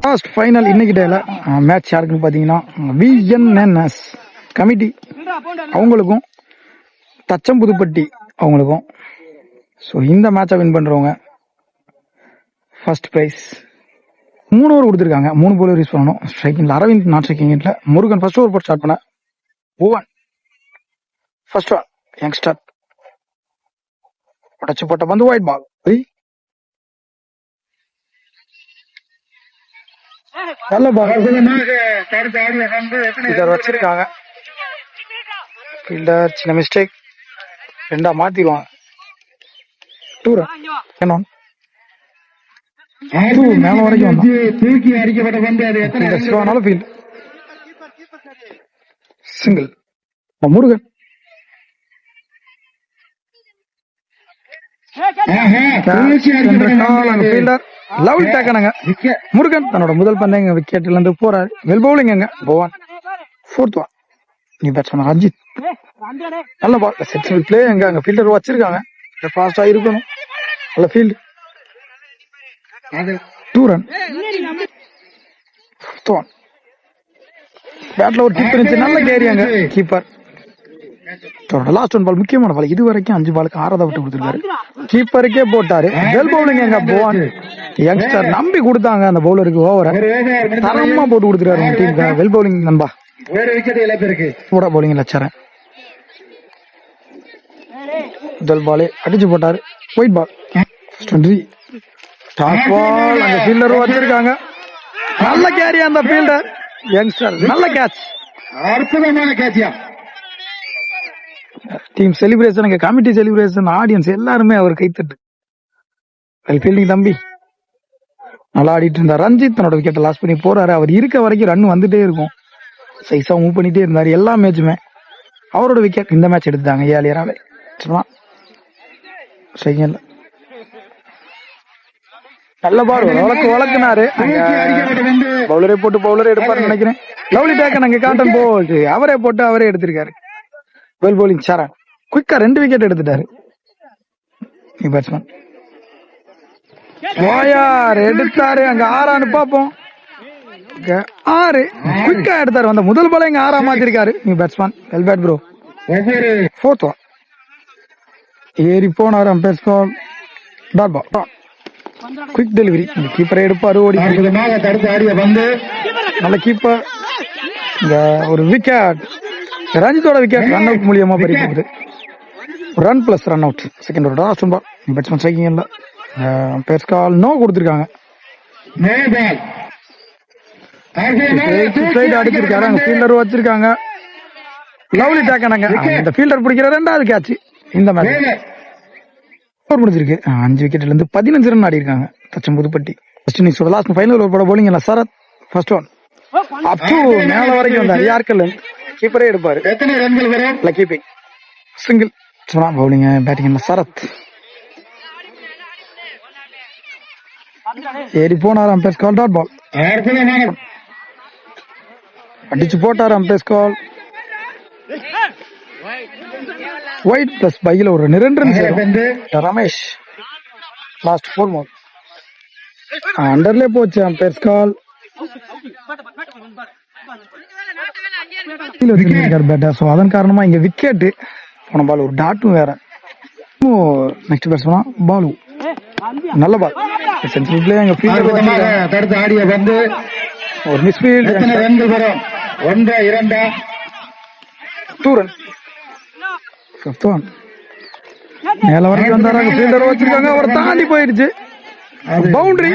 Last final இன்னைக்கு டேல match யாருக்குன்னு பார்த்தீங்கன்னா விஎன்என்எஸ் கமிட்டி அவங்களுக்கும் தச்சம் புதுப்பட்டி அவங்களுக்கும். ஸோ இந்த மேட்சை வின் பண்ணுறவங்க ஃபர்ஸ்ட் ப்ரைஸ் 3 ஓவர் கொடுத்துருக்காங்க. 3 bowler யூஸ் பண்ணணும். ஸ்ட்ரைக்கிங்கில் அரவிந்த், நான் ஸ்ட்ரைக்கிங்கில் முருகன் ஃபர்ஸ்ட் ஓவர் போட்டு ஸ்டார்ட் பண்ண ஓவன் ஃபர்ஸ்ட் ஒன் யங்ஸ்டர் உடச்சு போட்ட பந்து ஒயிட் பால் நல்ல பால் வச்சிருக்காங்க. ஃபீல்டர் சின்ன மிஸ்டேக், 2 மாத்திடுவாங்க. மேல வரைக்கும் தூக்கி அடிக்கப்பட்ட பந்து சிங்கிள். முருகன் லெவல் டேக்கனுங்க. முருகன் தன்னோட முதல் பந்தயங்க விக்கெட்ல இருந்து போறாரு. வெல் பவுலிங்க பவான். ஃபோர்த் ஒன் நீ பேட்ஸ்மேன் அஜித் நல்ல பால் செக்ஷனல் பிளே. அங்க ஃபீல்டர் வச்சிருக்காங்க. ஃபாஸ்டா இருக்கணும். நல்ல ஃபீல்டு. 2 ரன். ஃபிஃப்த் ஒன் பேட்ல ஒரு டிப் இருந்துச்சு. நல்ல கேரியாங்க கீப்பர். லாஸ்ட் ஒன் பால் முக்கியமான பால். இது வரைக்கும் 5 பாலுக்கு 6 விட்டு கொடுத்துருக்காரு. கீப்பருக்கே போட்டாரு. வெல் பவுலிங் எங்க பவான் யங்ஸ்டர் நம்பி கொடுத்தாங்க அந்த பவுலருக்கு. ஓவர தரமா போட்டு கொடுத்துருக்காரு டீமுக்கு. வெல் பவுலிங் நண்பா. கூட பவுலிங் லட்சரன் முதல் பாலே அடிச்சு போட்டாரு. White ball. டாப் பால் அந்த ஃபீல்டர் வச்சிருக்காங்க. நல்ல கேரி அந்த ஃபீல்டர் யங்ஸ்டர். நல்ல கேட்ச். அற்புதமான கேட்சியா. Team celebration, committee celebration, audience எல்லாருமே அவர் கைத்தட்டு. வெல் ஃபீல்டிங் தம்பி. நல்லா ஆடிட்டு இருந்தார். ரஞ்சித் தன்னோட விக்கெட்டை லாஸ் பண்ணி போறாரு. அவர் இருக்க வரைக்கும் ரன் வந்துட்டே இருக்கும். சைஸா மூவ் பண்ணிட்டே இருந்தாரு எல்லா மேட்சுமே. அவரோட விக்கெட் இந்த மேட்ச் எடுத்துட்டாங்க. ஏழியராவே நல்ல பால் வளர்க்குனாரு. பவுலரே போட்டு பவுலரே எடுப்பாரு நினைக்கிறேன். லவ்லி டேக்கன் அங்க காட்டன் போல் அவரே போட்டு அவரே எடுத்திருக்காரு. வெல் பவுலிங் சரண் குயிக்கா 2 விக்கெட் எடுத்துட்டாரு. பேட்ஸ்மேன் எடுத்தாரு. அங்க 6 பாப்போம். 6 குயிக்கா எடுத்தாரு. வந்த முதல் பால இங்க 6 மாத்திருக்காரு. நீ batsman well bat bro. Fourth one ஏறி போனாரு. Umpire's call dot ball. Quick delivery. கீப்பரை எடுப்பாரு. ஓடி நல்ல கீப்பர். ஒரு விக்கெட். ரஞ்சித்தோட விக்கெட் ரன் அவுட் மூலியமா பறிக்கிறது. Run plus run out. Second ஒரு லாஸ்ட் பால். பேட்ஸ்மேன் ஸ்ட்ரைக்கிங் இல்ல. அம்பேர் ஸ்கால் நோ கொடுத்திருக்காங்க. அடிச்சிருக்காரு. அங்க ஃபீல்டர் வச்சிருக்காங்க. லவ்லி டேக்கனாங்க. இந்த ஃபீல்டர் பிடிக்கிற 2வது கேட்ச் இந்த மேட்ச் முடிஞ்சிருக்கு. 5 விக்கெட்ல இருந்து 15 ரன் ஆடி இருக்காங்க Thacham Pudupatti. Last final over போட போலிங் இல்ல Sarath. First one up to மேல வரைக்கும் வந்தார். யார்கல்ல கீப்பரே எடுப்பாரு. எத்தனை ரன்கள் வரும்? Keeping single. Bowling batting Sarath ஏறி போனார். Umpire call dot ball. அடிச்சு போட்டார். அம்பேர் கால் ஒயிட் பிளஸ் பையில ஒரு 2 ரன். ரமேஷ் லாஸ்ட் 4 மோர் அண்டர்லே போச்சு. அம்பேர் கால் அதன் காரணமா இங்க விக்கெட் போன பால். ஒரு டாட்டும் வேற. நெக்ஸ்ட் பேட்ஸ்மேன் பாலு நல்ல பால். Central play. எங்க ஃபீல்டர் ஆடிய வந்து ஒரு மிஸ்ஃபீல்ட். 1 2 2 ரன். ஃபிஃப்த் ஒன் மேல வரைக்கும் வந்தாராங்க. ஃபீல்டர் வச்சிருக்காங்க. அவர் தாண்டி போயிடுச்சு. பவுண்டரி.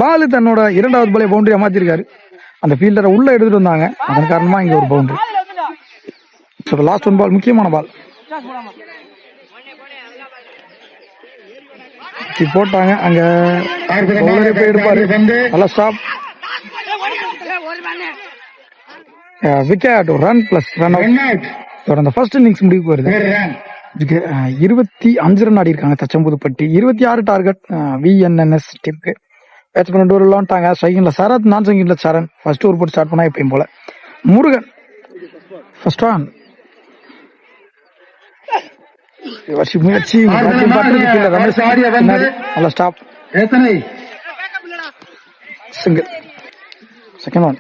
பாலு தன்னோட 2வது பாலே பவுண்டரியா மாத்திருக்காரு. அந்த ஃபீல்டரை உள்ள எடுத்துட்டு வந்தாங்க. அதன் காரணமா இங்க ஒரு பவுண்டரி. லாஸ்ட் 1 பால் முக்கியமான பால் போட்டாங்க. அங்க போய் எடுப்பாரு. நல்லா stop. Wicket. Run plus run out. அந்த ஃபர்ஸ்ட் இன்னிங்ஸ் முடிவுக்கு வருது. 25 ரன் ஆடி இருக்காங்க தச்சம் புதுப்பட்டி. 26 டார்கெட் விஎன்என்எஸ் டீமுக்கு. பேட்ஸ்மேன் டோர் விளாண்டாங்க. ஸ்ட்ரைக்கிங்ல சரத், நான் ஸ்ட்ரைக்கிங்ல சரண். ஃபர்ஸ்ட் ஓவர் போட்டு ஸ்டார்ட் பண்ணா எப்பயும் போல. முருகன் ஃபர்ஸ்ட் ஆன் முயற்சி. நல்லா stop. Single. Second one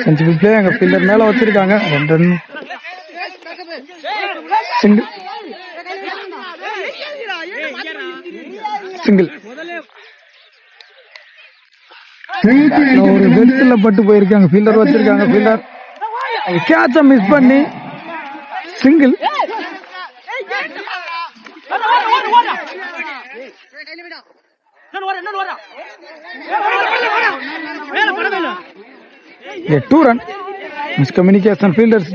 sensible play. எங்க ஃபீல்டர் மேல வச்சிருக்காங்க. 2 ரன். Single single. ஒரு வெத்துல பட்டு போயிருக்காங்க. ஃபீல்டர் வச்சிருக்காங்க. ஃபீல்டர் கேட்ச மிஸ் பண்ணி single. A 2 run miscommunication fielders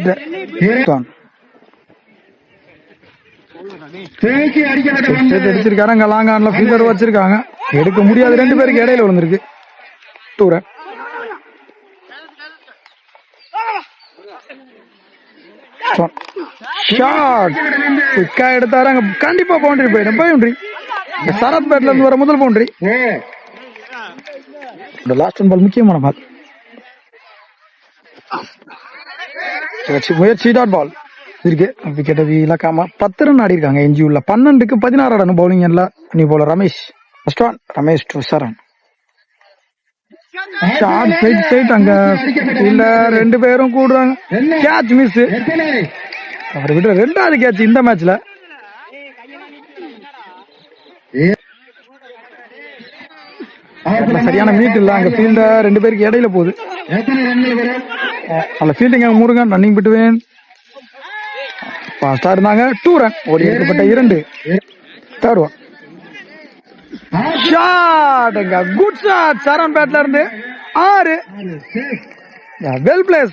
அடிச்சிருக்காங்க. லாங் ஆன்ல ஃபீல்டர் வச்சிருக்காங்க. எடுக்க முடியாது. 2 பேருக்கு இடையில விழுந்திருக்கு. 2 run. ஷாட் குயிக்கா எடுத்தாராங்க. கண்டிப்பா பவுண்டரி போயிடும். பவுண்டரி சரத் பேட்ல இருந்து வர முதல் பவுண்டரி. லாஸ்ட் ஒன் பால் முக்கியமான பால். முயற்சி டாட் பால் இருக்கு. விக்கெட்டை இழக்காம 10 ரன் ஆடி இருக்காங்க. எஞ்சி உள்ள 12க்கு 16 ரன் பவுலிங் எல்லாம். நீ போல Ramesh first one. Ramesh to Saran. Shot straight அங்க இல்ல. 2 பேரும் கூடுறாங்க. Catch miss. அவர் விட 2வது கேட்ச் இந்த மேட்ச்ல. சரியான மீட் இல்ல. அங்க ஃபீல்டர் 2 பேருக்கு இடையில போகுது. நல்ல ஃபீல்டிங் முருகன். ரன்னிங் பிட்வேன் ஃபாஸ்டா இருந்தாங்க. 2 ரன். ஓடி எடுக்கப்பட்ட 2. Third one shot. Good shot. Saran பேட்ல இருந்து 6. Well place.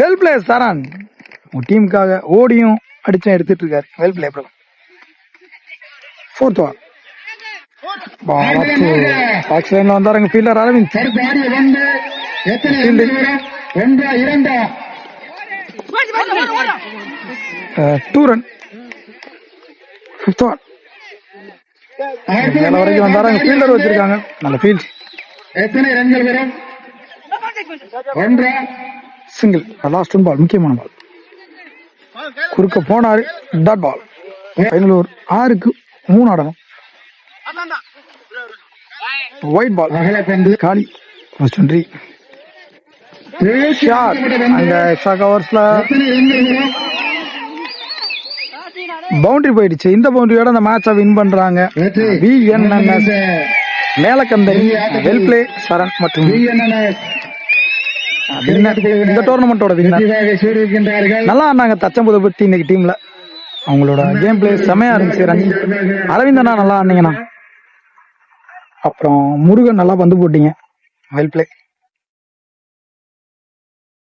Well place Saran. டீமுக்காக ஓடியும் அடிச்சும் எடுத்துட்டு இருக்காரு. Well play bro. 4th one box லைன்ல வந்தாருங்க fielder Aravind. 2 run. 5th one மேல வரைக்கும் வந்தாருங்க. ஃபீல்டர் வச்சிருக்காங்க. நல்ல field. Single. Last one ball முக்கியமான பால். குறுக்க போனாரு. Dot ball. ஃபைனல் ஓவர் 6க்கு 3 ஆடணும். ஒயிட் பால் காலி. First boundary. ஷாட் அங்க எக்ஸ்ட்ரா கவர்ஸ்ல பவுண்டரி போயிடுச்சு. இந்த பவுண்டரியோட அந்த மேட்சை வின் பண்றாங்க VNNS மேலக்கந்தரி. வெல் பிளே சரண் மற்றும் இந்த டோர்னமெண்டோட வின்னர். நல்லா ஆனாங்க தச்சம்புதை பத்தி இன்னைக்கு டீம்ல. அவங்களோட கேம் பிளே செமையா இருந்துச்சு. ரன்னிங் அரவிந்தனா நல்லா ஆனீங்கண்ணா. அப்புறம் முருகன் நல்லா பந்து போட்டீங்க. Well play.